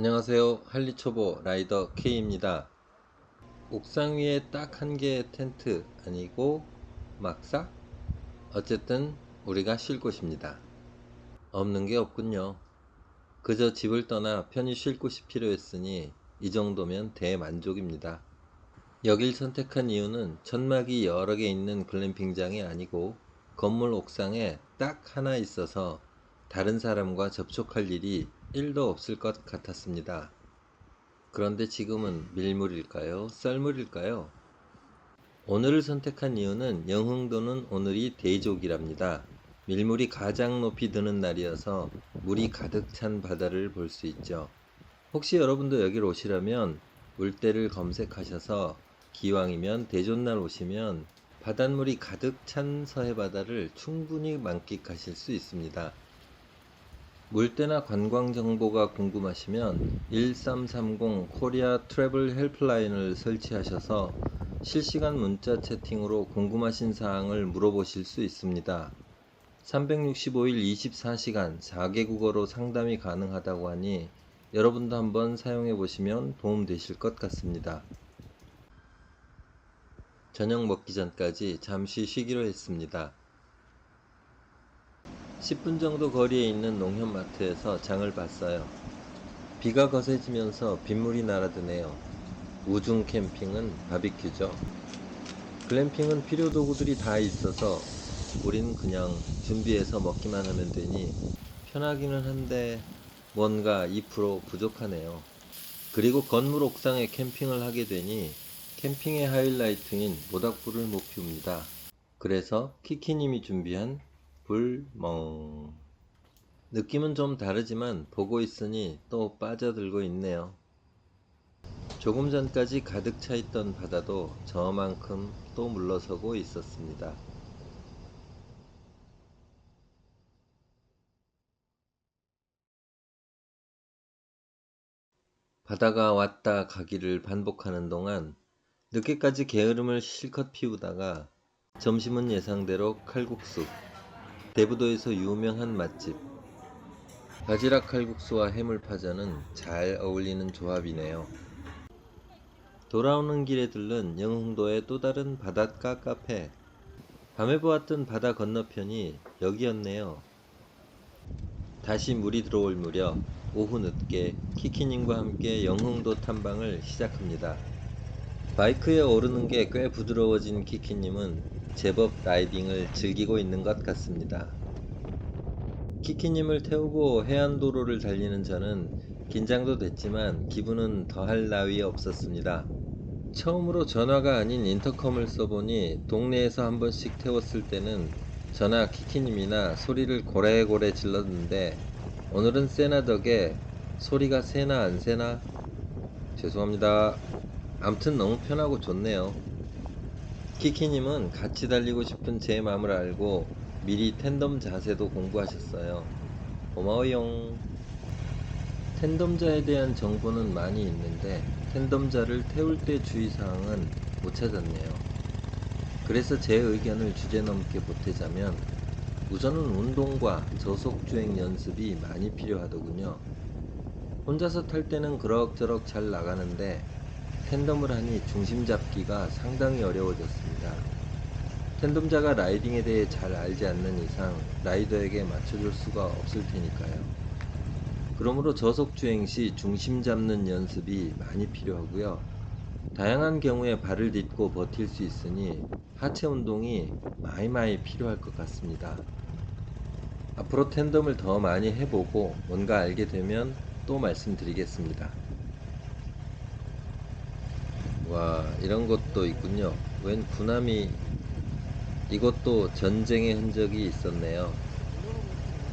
안녕하세요. 할리초보 라이더 K입니다. 옥상 위에 딱 한 개의 텐트 아니고 막사? 어쨌든 우리가 쉴 곳입니다. 없는 게 없군요. 그저 집을 떠나 편히 쉴 곳이 필요했으니 이 정도면 대만족입니다. 여길 선택한 이유는 천막이 여러 개 있는 글램핑장이 아니고 건물 옥상에 딱 하나 있어서 다른 사람과 접촉할 일이 1도 없을 것 같았습니다. 그런데 지금은 밀물일까요? 썰물일까요? 오늘을 선택한 이유는 영흥도는 오늘이 대족이랍니다. 밀물이 가장 높이 드는 날이어서 물이 가득 찬 바다를 볼 수 있죠. 혹시 여러분도 여기로 오시려면 물때를 검색하셔서 기왕이면 대존날 오시면 바닷물이 가득 찬 서해바다를 충분히 만끽하실 수 있습니다. 물때나 관광 정보가 궁금하시면 1330 코리아 트래블 헬플라인을 설치하셔서 실시간 문자 채팅으로 궁금하신 사항을 물어보실 수 있습니다. 365일 24시간 4개국어로 상담이 가능하다고 하니 여러분도 한번 사용해 보시면 도움되실 것 같습니다. 저녁 먹기 전까지 잠시 쉬기로 했습니다. 10분 정도 거리에 있는 농협마트에서 장을 봤어요. 비가 거세지면서 빗물이 날아드네요. 우중 캠핑은 바비큐죠. 글램핑은 필요 도구들이 다 있어서 우린 그냥 준비해서 먹기만 하면 되니 편하기는 한데 뭔가 2% 부족하네요. 그리고 건물 옥상에 캠핑을 하게 되니 캠핑의 하이라이트인 모닥불을 못 피웁니다. 그래서 키키님이 준비한 불멍. 느낌은 좀 다르지만 보고 있으니 또 빠져들고 있네요. 조금 전까지 가득 차 있던 바다도 저만큼 또 물러서고 있었습니다. 바다가 왔다 가기를 반복하는 동안 늦게까지 게으름을 실컷 피우다가 점심은 예상대로 칼국수, 대부도에서 유명한 맛집. 바지락 칼국수와 해물파전은 잘 어울리는 조합이네요. 돌아오는 길에 들른 영흥도의 또 다른 바닷가 카페. 밤에 보았던 바다 건너편이 여기였네요. 다시 물이 들어올 무렵 오후 늦게 키키님과 함께 영흥도 탐방을 시작합니다. 바이크에 오르는 게 꽤 부드러워진 키키님은 제법 라이딩을 즐기고 있는 것 같습니다. 키키님을 태우고 해안도로를 달리는 저는 긴장도 됐지만 기분은 더할 나위 없었습니다. 처음으로 전화가 아닌 인터컴을 써보니 동네에서 한 번씩 태웠을 때는 저나 키키님이나 소리를 고래고래 질렀는데 오늘은 세나 덕에 소리가 새나 안 새나 죄송합니다. 암튼 너무 편하고 좋네요. 키키님은 같이 달리고 싶은 제 마음을 알고 미리 텐덤 자세도 공부하셨어요. 고마워용. 텐덤자에 대한 정보는 많이 있는데 텐덤자를 태울 때 주의사항은 못 찾았네요. 그래서 제 의견을 주제넘게 보태자면 우선은 운동과 저속주행 연습이 많이 필요하더군요. 혼자서 탈 때는 그럭저럭 잘 나가는데 텐덤을 하니 중심 잡기가 상당히 어려워졌습니다. 텐덤자가 라이딩에 대해 잘 알지 않는 이상 라이더에게 맞춰줄 수가 없을 테니까요. 그러므로 저속주행 시 중심 잡는 연습이 많이 필요하고요. 다양한 경우에 발을 딛고 버틸 수 있으니 하체 운동이 많이 필요할 것 같습니다. 앞으로 텐덤을 더 많이 해보고 뭔가 알게 되면 또 말씀드리겠습니다. 와, 이런 것도 있군요. 웬 군함이. 이것도 전쟁의 흔적이 있었네요.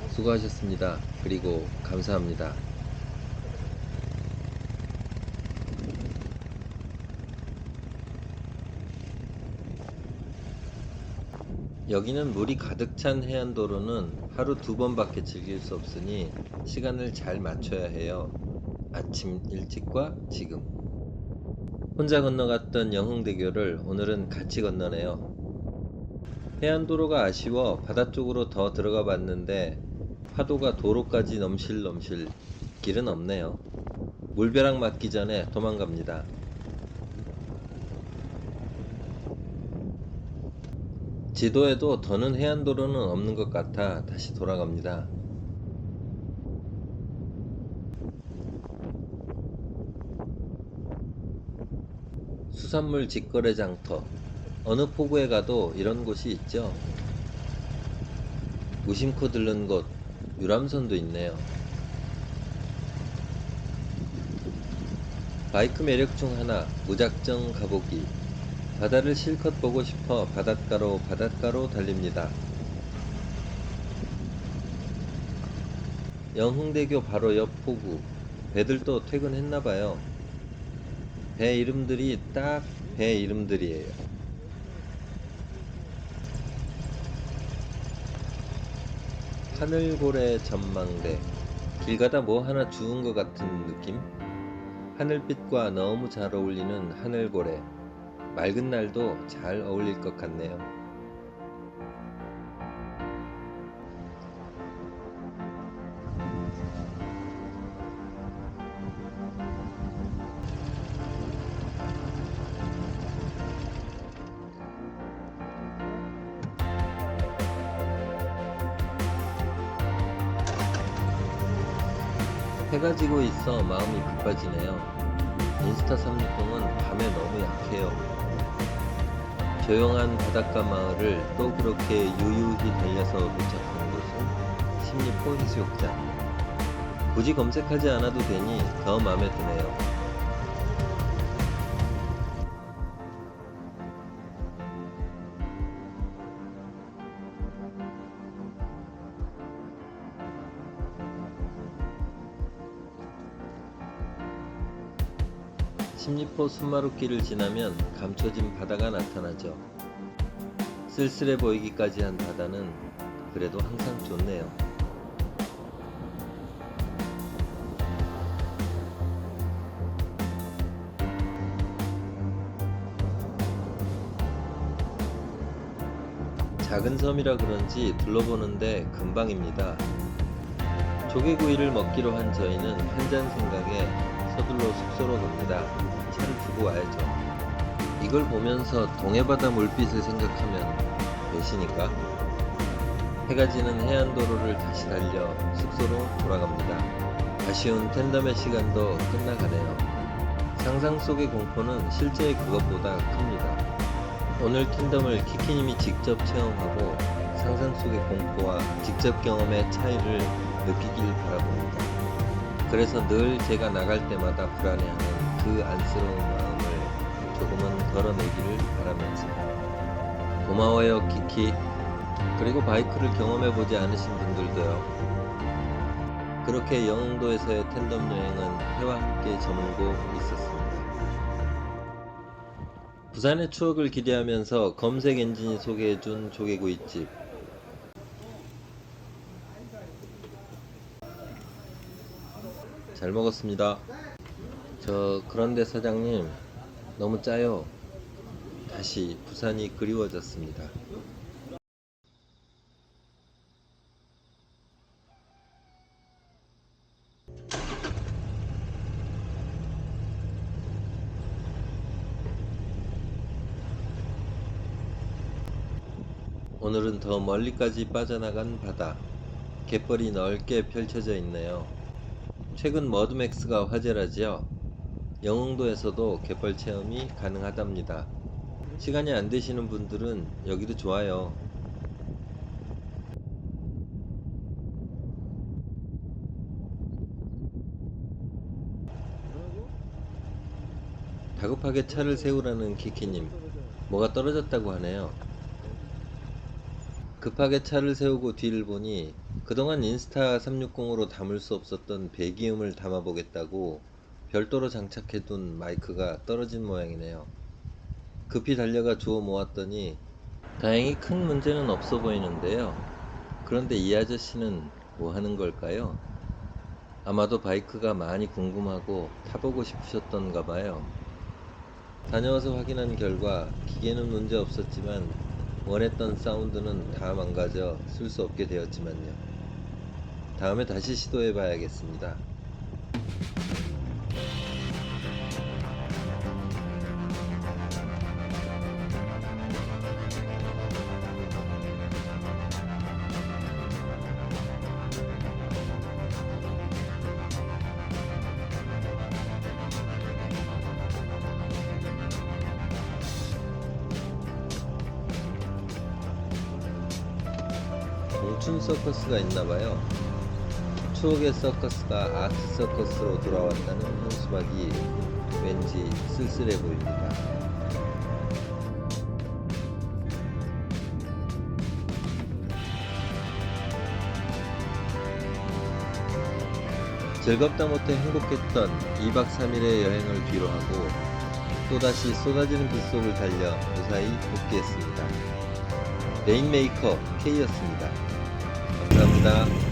수고하셨습니다. 그리고 감사합니다. 여기는 물이 가득 찬 해안도로는 하루 2번밖에 즐길 수 없으니 시간을 잘 맞춰야 해요. 아침 일찍과 지금. 혼자 건너갔던 영흥대교를 오늘은 같이 건너네요. 해안도로가 아쉬워 바다 쪽으로 더 들어가 봤는데 파도가 도로까지 넘실넘실. 길은 없네요. 물벼락 맞기 전에 도망갑니다. 지도에도 더는 해안도로는 없는 것 같아 다시 돌아갑니다. 수산물 직거래 장터. 어느 포구에 가도 이런 곳이 있죠. 무심코 들른 곳, 유람선도 있네요. 바이크 매력 중 하나, 무작정 가보기. 바다를 실컷 보고 싶어 바닷가로 달립니다. 영흥대교 바로 옆 포구. 배들도 퇴근했나봐요. 배 이름들이 딱 배 이름들이에요. 하늘고래 전망대. 길 가다 뭐 하나 주운 것 같은 느낌? 하늘빛과 너무 잘 어울리는 하늘고래. 맑은 날도 잘 어울릴 것 같네요. 해가 지고 있어 마음이 급해지네요. 인스타 360은 밤에 너무 약해요. 조용한 바닷가 마을을 또 그렇게 유유히 달려서 도착한 곳은 십리포 해수욕장. 굳이 검색하지 않아도 되니 더 마음에 드네요. 십리포 순마루길을 지나면 감춰진 바다가 나타나죠. 쓸쓸해 보이기까지 한 바다는 그래도 항상 좋네요. 작은 섬이라 그런지 둘러보는데 금방입니다. 조개구이를 먹기로 한 저희는 한잔 생각에 서둘러 숙소로 갑니다. 차를 두고 와야죠. 이걸 보면서 동해바다 물빛을 생각하면 배신인가? 해가 지는 해안도로를 다시 달려 숙소로 돌아갑니다. 아쉬운 텐덤의 시간도 끝나가네요. 상상 속의 공포는 실제의 그것보다 큽니다. 오늘 텐덤을 키키님이 직접 체험하고 상상 속의 공포와 직접 경험의 차이를 느끼길 바라봅니다. 그래서 늘 제가 나갈 때마다 불안해하는 그 안쓰러운 마음을 조금은 덜어내기를 바라면서 고마워요 키키. 그리고 바이크를 경험해보지 않으신 분들도요. 그렇게 영흥도에서의 텐덤 여행은 해와 함께 저물고 있었습니다. 부산의 추억을 기대하면서 검색 엔진이 소개해준 조개구이집. 잘 먹었습니다. 그런데 사장님, 너무 짜요. 다시 부산이 그리워졌습니다. 오늘은 더 멀리까지 빠져나간 바다. 갯벌이 넓게 펼쳐져 있네요. 최근 머드맥스가 화제라지요. 영흥도에서도 갯벌 체험이 가능하답니다. 시간이 안 되시는 분들은 여기도 좋아요. 다급하게 차를 세우라는 키키님. 뭐가 떨어졌다고 하네요. 급하게 차를 세우고 뒤를 보니 그동안 인스타 360으로 담을 수 없었던 배기음을 담아보겠다고 별도로 장착해둔 마이크가 떨어진 모양이네요. 급히 달려가 주워 모았더니 다행히 큰 문제는 없어 보이는데요. 그런데 이 아저씨는 뭐 하는 걸까요? 아마도 바이크가 많이 궁금하고 타보고 싶으셨던가 봐요. 다녀와서 확인한 결과 기계는 문제 없었지만 원했던 사운드는 다 망가져 쓸 수 없게 되었지만요. 다음에 다시 시도해 봐야겠습니다. 춤 서커스가 있나봐요. 추억의 서커스가 아트 서커스로 돌아왔다는 현수막이 왠지 쓸쓸해 보입니다. 즐겁다 못해 행복했던 2박 3일의 여행을 뒤로하고 또다시 쏟아지는 빗속을 달려 무사히 복귀했습니다. 레인메이커 K였습니다. 감사합니다.